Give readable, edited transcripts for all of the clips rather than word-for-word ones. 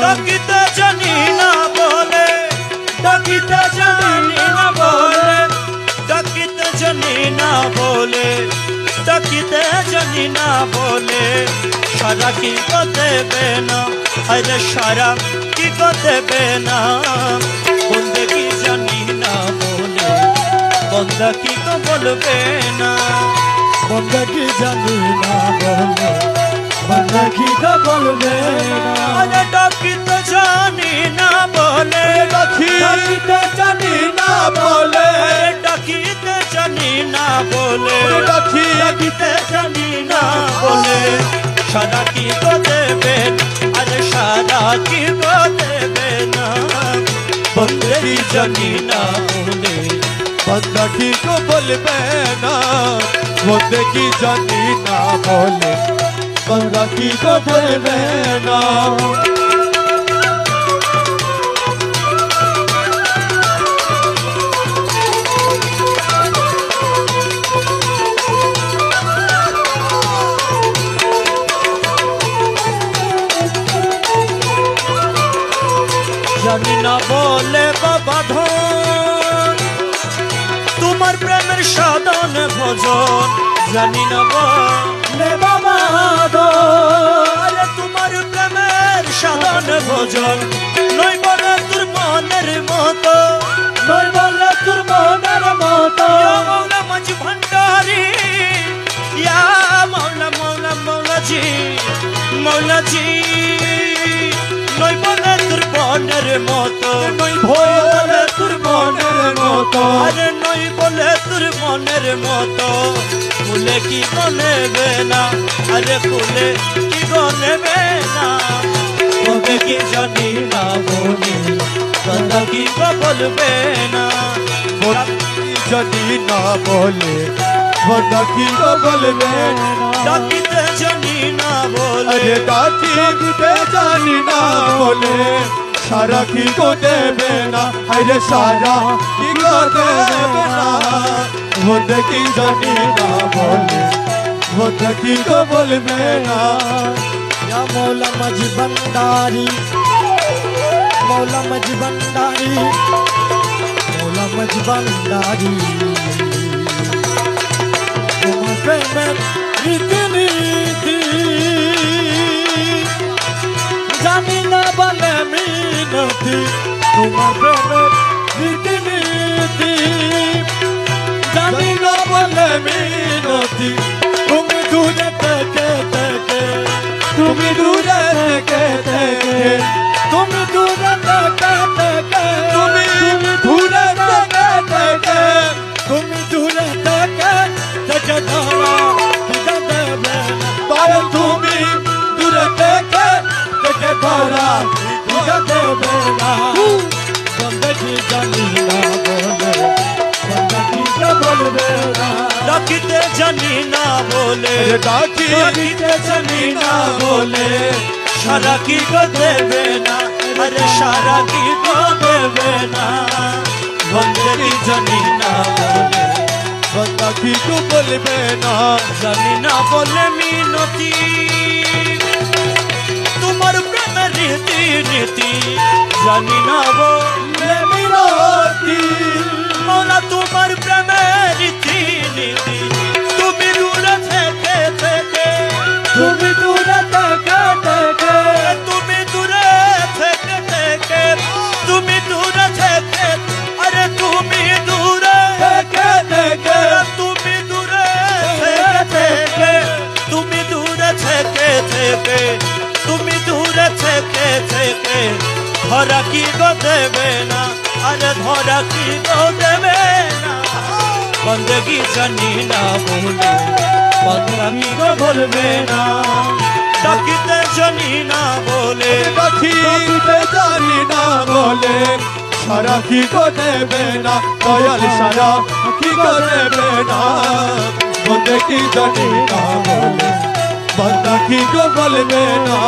ডাকিতে জানি না বলে, ডাকিতে জানি না বলে, ডাকিতে জানি না বলে, ডাকিতে জানি না বলে, সারা কি গো দেবে না, আরে সারা কি গো দেবে না, বন্দে কি জানি না বলে, বন্দা কি গো বলবে না, বন্দা কি জানি না বলে, বন্দা কি গো বলবে না। আরে ডাকিতে জানি না বলে, ডাকিতে জানি না বলে, ডাকিতে জানি না বলে, ডাকিতে জানি না বলে, সারা কি গো দেবে, আরে সারা কি গো দেবে না, বন্দে কি জানি না বলে, বন্দা কি গো বলবে না, বন্দে কি জানি না বলে, বন্দা কি গো বলবে না। জানি না বলে বাবা ধন, তোমার প্রেমের সাধন ভজন, জানি না বলে বাবা ধন, আরে তোমার প্রেমের সাধন ভজন, নই বলে তোর মনের মতো, নই বলে তোর মনের মতো, মৌলা মাঝি ভান্ডারি, ইয়া মৌলা মৌলা মৌলাজি, মৌলাজি, নই বলে তোর মনের মতো, নই বলে তোর মনের মতো, আরে নই বলে তোর মনের মতো, ফুলে কি গো নেবে না, আরে ফুলে কি গো নেবে না, তবে কি জানি না বলে, বন্দা কি গো বলবে না, জানি না বলে, বন্দা কি গো বলবে না। ডাকিতে জানি না বলে, আরে ডাকিতে জানি না বলে, সারা কি গো দেবে না, আরে সারা কি গো দেবে না, বন্দা কি জানি না বলে, বন্দা কি গো বলবে না। या मौला मज भंडारी, मौला मज भंडारी, मौला मज भंडारी, तुम्हारे प्रेम रीति नीति जानी ना बले मीनती, तुम्हारे प्रेम रीति नीति जानी ना बले मीनती, तुम दूर तके तके, তুমি দূরে থেকে থেকে, তুমি দূরে থেকে থেকে, তুমি দূরে থেকে থেকে, তুমি দূরে থেকে থেকে ধরা দিদা দেবে না, তাই তুমি দূরে থেকে থেকে ধরা দিদা দেবে না, বন্দে কি জানি না বলে, বন্দে কি বলবে না, ডাকিতে জানি না বলে, ডাকিতে জানি না বলে, সারা কি গো দেবে না, আরে সারা কি গো দেবে না, বন্দে কি জানি না বলে, বন্দা কি গো বলবে না, জানি না বলে মিনতি, তোমার প্রেমের রীতি নীতি, জানি না বলে মিনতি, মৌলা তোমার প্রেমের রীতি নীতি, তুমি দূরে থেকে থেকে, তুমি দূরে থেকে থেকে, তুমি দূরে থেকে থেকে, তুমি দূরে থেকে, আরে তুমি দূরে থেকে থেকে, তুমি দূরে থেকে থেকে, তুমি দূরে থেকে থেকে, তুমি দূরে থেকে থেকে, ধরা কি গো দেবে না, আরে ধরা কি গো দেবে না, বন্দগি জানি না বলে, বন্দা কি গো বলবে না, ডাকিতে জানি না বলে, ডাকিতে জানি না বলে, সারা কি গো দেবে না, দয়াল সারা কি গো দেবে না, বন্দে কি জানি না বলে, বন্দা কি গো বলবে না।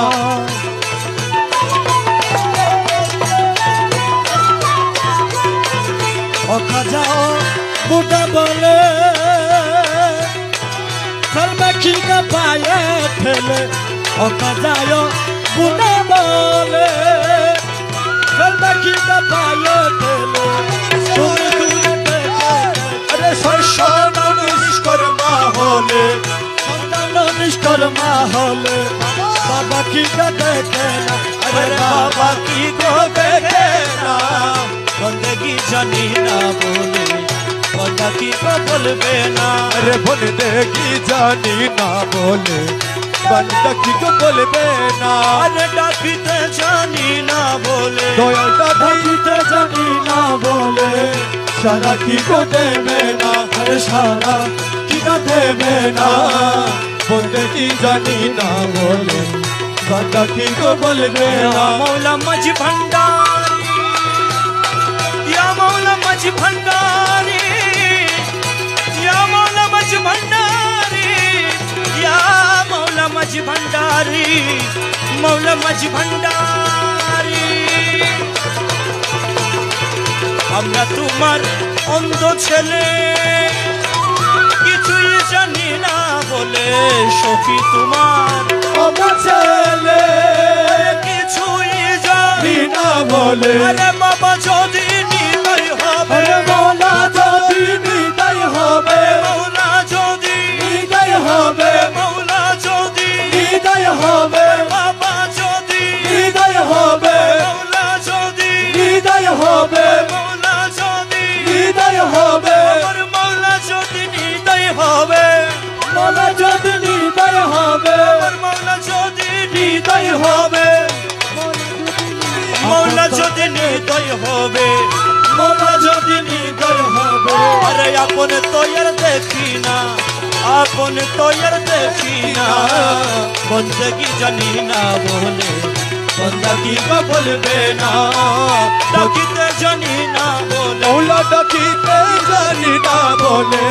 ওখা যাও বুটা বলে, সর্বক্ষী পায়ে ঠেলে, ওখা যাও বুটা বলে, মা হলে বাবা কি গো দেখে না अरे बाबा की को देखे ना बंदगी जानी ना बोले बंदा की को बोलबे ना अरे बंदगी जानी ना बोले बंदगी को बोलबे ना अरे डाकिते जानी ना बोले दयाल दादी ডাকিতে জানি না বলে सारा की को देवे ना আরে সারা কি গো দেবে না बंदगी जानी ना बोले बंदगी को बोलबे या ना मौला मज भंडारी या मौला मज भंडारी या मौला मज भंडारी या मौला मज भंडारी मौला मज भंडारी আমরা তোমার অন্ধ ছেলে কিছুই জানি না বলে সখী তোমার আমার ছেলে কিছুই জানি না বলে আরে বাবা যদি নির্দয় হবে আরে মৌলা যদি বিদায় হবে মৌলা যদি বিদায় হবে মৌলা যদি বিদায় হবে বাবা যদি বিদায় হবে মৌলা যদি বিদায় হবে মৌলা যদি বিদায় হবে আমার মৌলা যদি নির্দয় হবে মৌলা যদি বিদায় হবে আমার মৌলা যদি নির্দয় হবে মৌলা যদি নির্দয় হবে মৌলা যদি বিদায় হবে আরে আপন তোয়ার দেখি না আপন তোয়ার দেখি না বন্দগি জানি না বলে বন্দগি को बोलबे ना ডাকিতে জানি না বলে मौला डकीते जानी ना बोले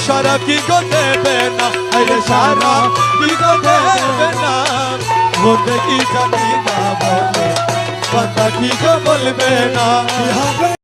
सारा की को देवे ना अरे सारा की को देवे ना बंदगी जानी ना बोले बंदगी को बोलबे ना